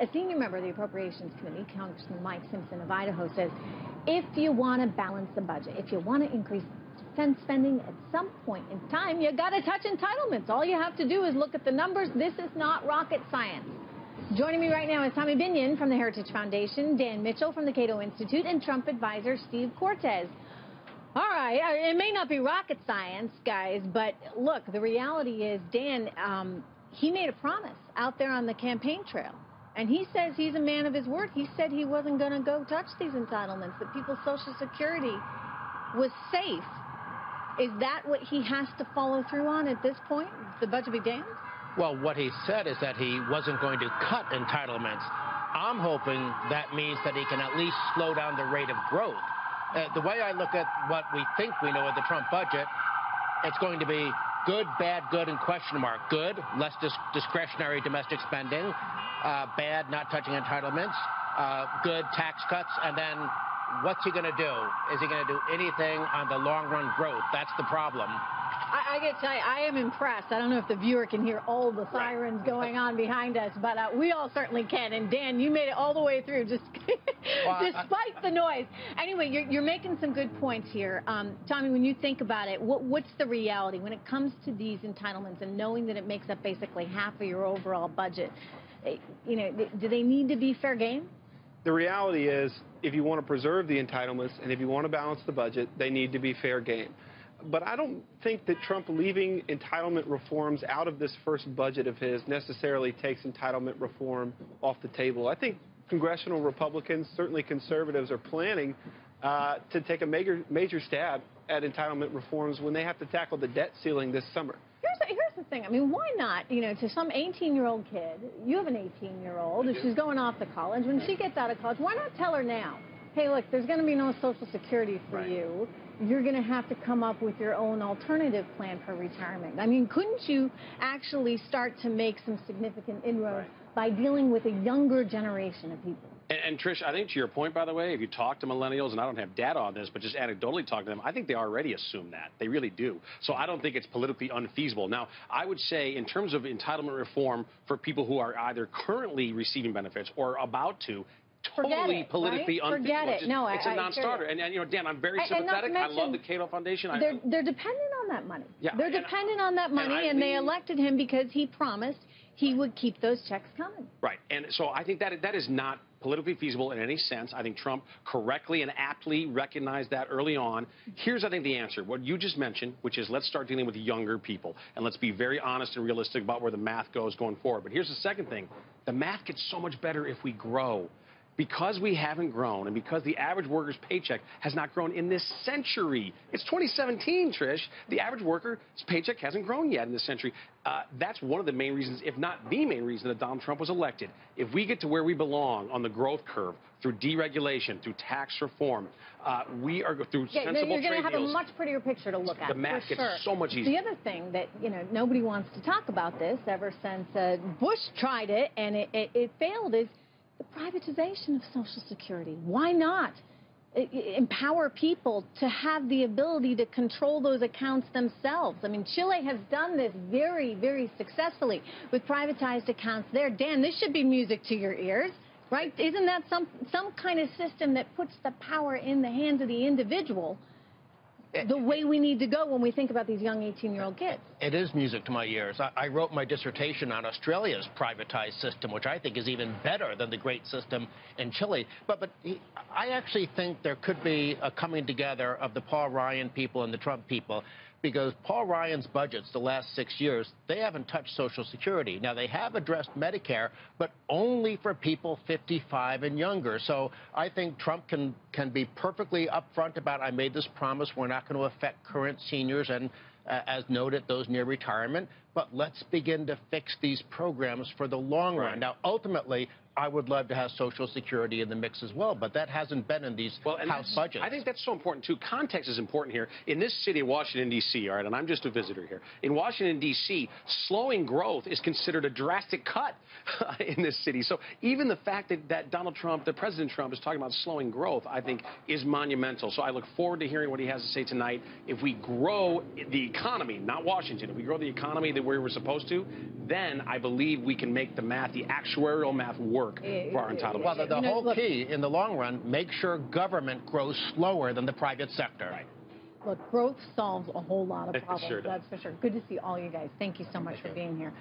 A senior member of the Appropriations Committee, Congressman Mike Simpson of Idaho, says if you want to balance the budget, if you want to increase defense spending at some point in time, you got to touch entitlements. All you have to do is look at the numbers. This is not rocket science. Joining me right now is Tommy Binion from the Heritage Foundation, Dan Mitchell from the Cato Institute, and Trump advisor Steve Cortes. All right, it may not be rocket science, guys, but look, the reality is, Dan, he made a promise out there on the campaign trail, and he says he's a man of his word. He said he wasn't going to go touch these entitlements, that people's Social Security was safe. Is that what he has to follow through on at this point? The budget be damned? Well, what he said is that he wasn't going to cut entitlements. I'm hoping that means that he can at least slow down the rate of growth. The way I look at what we think we know of the Trump budget, it's going to be good, bad, good, and question mark. Good, less discretionary domestic spending. Bad, not touching entitlements. Good, tax cuts. And then what's he going to do? Is he going to do anything on the long-run growth? That's the problem. I got to tell you, I am impressed. I don't know if the viewer can hear all the sirens going on behind us, but we all certainly can. And, Dan, you made it all the way through, just despite the noise. Anyway, you're making some good points here. Tommy, when you think about it, what's the reality when it comes to these entitlements and knowing that it makes up basically half of your overall budget? You know, do they need to be fair game? The reality is, if you want to preserve the entitlements and if you want to balance the budget, they need to be fair game. But I don't think that Trump leaving entitlement reforms out of this first budget of his necessarily takes entitlement reform off the table. I think congressional Republicans, certainly conservatives, are planning to take a major stab at entitlement reforms when they have to tackle the debt ceiling this summer. Here's the thing. I mean, why not, you know, to some 18-year-old kid, you have an 18-year-old, she's going off to college. When she gets out of college, why not tell her now, hey, look, there's going to be no Social Security for you. You're going to have to come up with your own alternative plan for retirement. I mean, couldn't you actually start to make some significant inroads by dealing with a younger generation of people? And Trish, I think to your point, by the way, if you talk to millennials, and I don't have data on this, but just anecdotally talk to them, I think they already assume that. They really do. So I don't think it's politically unfeasible. Now, I would say in terms of entitlement reform for people who are either currently receiving benefits or about to, totally politically unfeasible. Forget it. No, it's a non-starter. And, you know, Dan, I'm very sympathetic. I love the Cato Foundation. They're dependent on that money. Yeah, they're dependent on that money, and they elected him because he promised he would keep those checks coming. Right. And so I think that is not politically feasible in any sense. I think Trump correctly and aptly recognized that early on. Here's, I think, the answer. What you just mentioned, which is let's start dealing with younger people. And let's be very honest and realistic about where the math goes going forward. But here's the second thing. The math gets so much better if we grow. Because we haven't grown and because the average worker's paycheck has not grown in this century. It's 2017, Trish. The average worker's paycheck hasn't grown yet in this century. That's one of the main reasons, if not the main reason, that Donald Trump was elected. If we get to where we belong on the growth curve, through deregulation, through tax reform, we are through sensible trade deals. You're going to have a much prettier picture to look at. The math gets so much easier. The other thing that, you know, nobody wants to talk about this ever since Bush tried it and it failed is the privatization of Social Security. Why not empower people to have the ability to control those accounts themselves? I mean, Chile has done this very, very successfully with privatized accounts there. Dan, this should be music to your ears, right? Isn't that some kind of system that puts the power in the hands of the individual the way we need to go when we think about these young 18-year-old kids? It is music to my ears. I wrote my dissertation on Australia's privatized system, which I think is even better than the great system in Chile. But I actually think there could be a coming together of the Paul Ryan people and the Trump people, because Paul Ryan's budgets the last 6 years, they haven't touched Social Security. Now, they have addressed Medicare, but only for people 55 and younger. So I think Trump can be perfectly upfront about, I made this promise, we're not going to affect current seniors and, as noted, those near retirement. But let's begin to fix these programs for the long run. Now, ultimately, I would love to have Social Security in the mix as well, but that hasn't been in these House budgets. I think that's so important, too. Context is important here. In this city of Washington, D.C., all right, and I'm just a visitor here, in Washington, D.C., slowing growth is considered a drastic cut in this city. So even the fact that Donald Trump, that President Trump, is talking about slowing growth, I think, is monumental. So I look forward to hearing what he has to say tonight. If we grow the economy, not Washington, if we grow the economy the way where we're supposed to, then I believe we can make the math, the actuarial math, work for our entitlements. Well, the whole key in the long run, make sure government grows slower than the private sector. Right. Look, growth solves a whole lot of It problems. sure does. That's for sure. Good to see all you guys. Thank you so much for being here.